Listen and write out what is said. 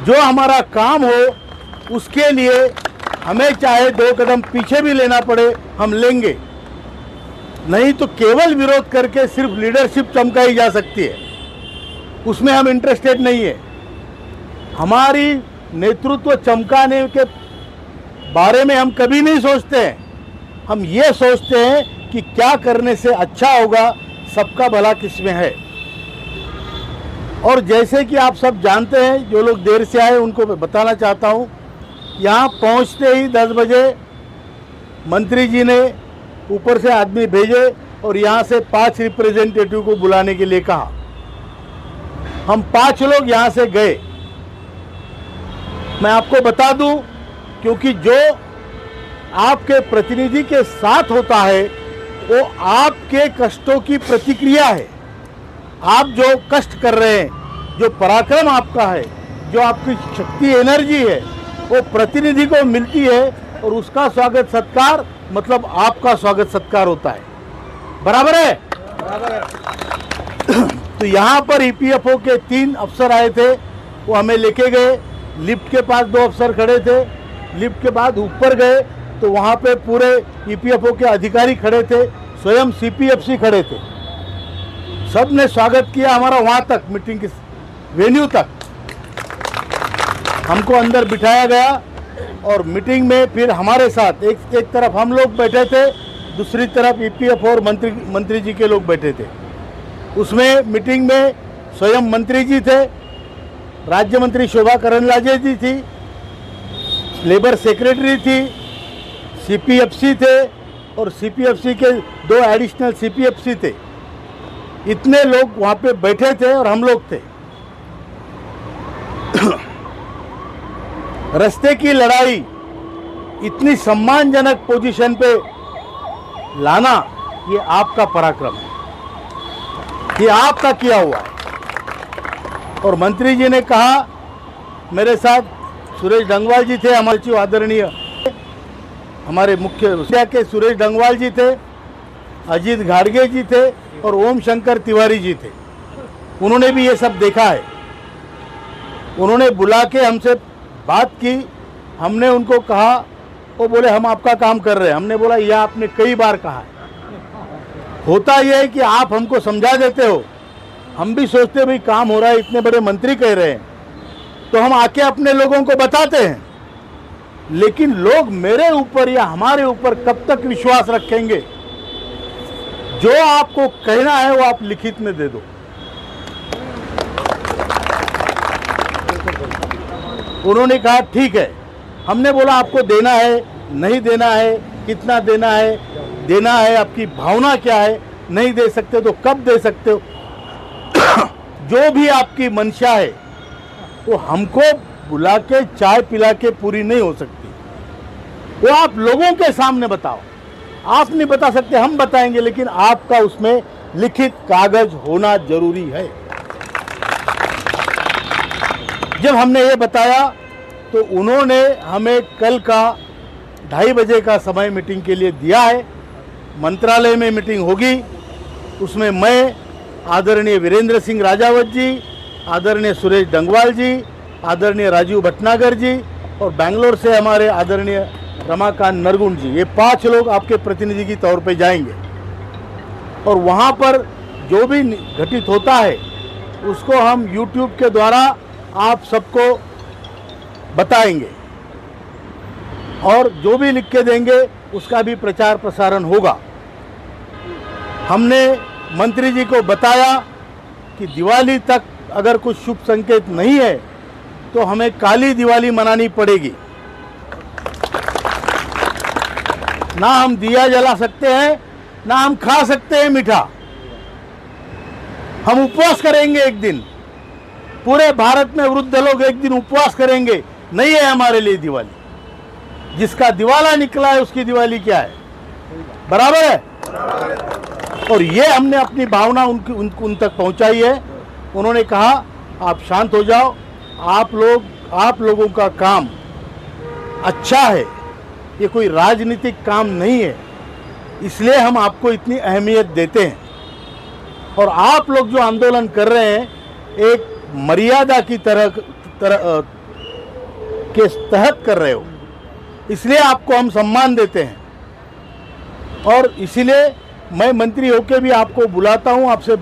जो हमारा काम हो उसके लिए हमें चाहे 2 कदम पीछे भी लेना पड़े हम लेंगे। नहीं तो केवल विरोध करके सिर्फ लीडरशिप चमकाई जा सकती है, उसमें हम इंटरेस्टेड नहीं है। हमारी नेतृत्व चमकाने के बारे में हम कभी नहीं सोचते हैं। हम ये सोचते हैं कि क्या करने से अच्छा होगा, सबका भला किसमें है। और जैसे कि आप सब जानते हैं, जो लोग देर से आए उनको मैं बताना चाहता हूँ, यहाँ पहुँचते ही 10 बजे मंत्री जी ने ऊपर से आदमी भेजे और यहाँ से 5 रिप्रेजेंटेटिव को बुलाने के लिए कहा। हम 5 लोग यहाँ से गए। मैं आपको बता दूं, क्योंकि जो आपके प्रतिनिधि के साथ होता है वो आपके कष्टों की प्रतिक्रिया है। आप जो कष्ट कर रहे हैं, जो पराक्रम आपका है, जो आपकी शक्ति एनर्जी है, वो प्रतिनिधि को मिलती है और उसका स्वागत सत्कार मतलब आपका स्वागत सत्कार होता है। बराबर है? बराबर है। तो यहाँ पर ईपीएफओ के 3 अफसर आए थे, वो हमें लेके गए। लिफ्ट के पास 2 अफसर खड़े थे। लिफ्ट के बाद ऊपर गए तो वहाँ पे पूरे ईपीएफओ के अधिकारी खड़े थे, स्वयं सीपीएफसी खड़े थे। सब ने स्वागत किया हमारा वहाँ तक, मीटिंग के वेन्यू तक। हमको अंदर बिठाया गया और मीटिंग में फिर हमारे साथ एक तरफ हम लोग बैठे थे, दूसरी तरफ ईपीएफओ और मंत्री जी के लोग बैठे थे। उसमें मीटिंग में स्वयं मंत्री जी थे, राज्य मंत्री शोभा करंदलाजे जी थी, लेबर सेक्रेटरी थी, सीपीएफसी थे और सीपीएफसी के 2 एडिशनल सीपीएफसी थे। इतने लोग वहाँ पे बैठे थे और हम लोग थे। रास्ते की लड़ाई इतनी सम्मानजनक पोजीशन पे लाना, ये आपका पराक्रम है, ये आपका किया हुआ है। और मंत्री जी ने कहा, मेरे साथ सुरेश डंगवाल जी थे, हमारे चिव आदरणीय हमारे मुख्य के सुरेश डंगवाल जी थे, अजीत घाड़गे जी थे और ओम शंकर तिवारी जी थे। उन्होंने भी ये सब देखा है। उन्होंने बुला के हमसे बात की। हमने उनको कहा, वो बोले हम आपका काम कर रहे हैं। हमने बोला यह आपने कई बार कहा है। होता यह है कि आप हमको समझा देते हो, हम भी सोचते भाई काम हो रहा है, इतने बड़े मंत्री कह रहे हैं तो हम आके अपने लोगों को बताते हैं। लेकिन लोग मेरे ऊपर या हमारे ऊपर कब तक विश्वास रखेंगे? जो आपको कहना है वो आप लिखित में दे दो। उन्होंने कहा ठीक है। हमने बोला आपको देना है, नहीं देना है, कितना देना है, आपकी भावना क्या है, नहीं दे सकते तो कब दे सकते हो? जो भी आपकी मंशा है वो हमको बुला के चाय पिला के पूरी नहीं हो सकती। वो आप लोगों के सामने बताओ। आप नहीं बता सकते, हम बताएंगे, लेकिन आपका उसमें लिखित कागज होना जरूरी है। जब हमने ये बताया तो उन्होंने हमें कल का 2:30 बजे का समय मीटिंग के लिए दिया है। मंत्रालय में मीटिंग होगी, उसमें मैं, आदरणीय वीरेंद्र सिंह राजावत जी, आदरणीय सुरेश डंगवाल जी, आदरणीय राजीव भटनागर जी और बेंगलोर से हमारे आदरणीय रमाकांत नरगुण जी, ये 5 लोग आपके प्रतिनिधि की तौर पे जाएंगे। और वहाँ पर जो भी घटित होता है उसको हम YouTube के द्वारा आप सबको बताएंगे और जो भी लिख के देंगे उसका भी प्रचार प्रसारण होगा। हमने मंत्री जी को बताया कि दिवाली तक अगर कुछ शुभ संकेत नहीं है तो हमें काली दिवाली मनानी पड़ेगी। ना हम दिया जला सकते हैं, ना हम खा सकते हैं मीठा। हम उपवास करेंगे एक दिन। पूरे भारत में वृद्ध लोग एक दिन उपवास करेंगे। नहीं है हमारे लिए दिवाली। जिसका दिवाला निकला है उसकी दिवाली क्या है? बराबर है। और ये हमने अपनी भावना उन तक पहुंचाई है। उन्होंने कहा आप शांत हो जाओ, आप लोगों का काम अच्छा है, ये कोई राजनीतिक काम नहीं है, इसलिए हम आपको इतनी अहमियत देते हैं। और आप लोग जो आंदोलन कर रहे हैं एक मर्यादा की तरह के तहत कर रहे हो, इसलिए आपको हम सम्मान देते हैं। और इसीलिए मैं मंत्री होके भी आपको बुलाता हूं, आपसे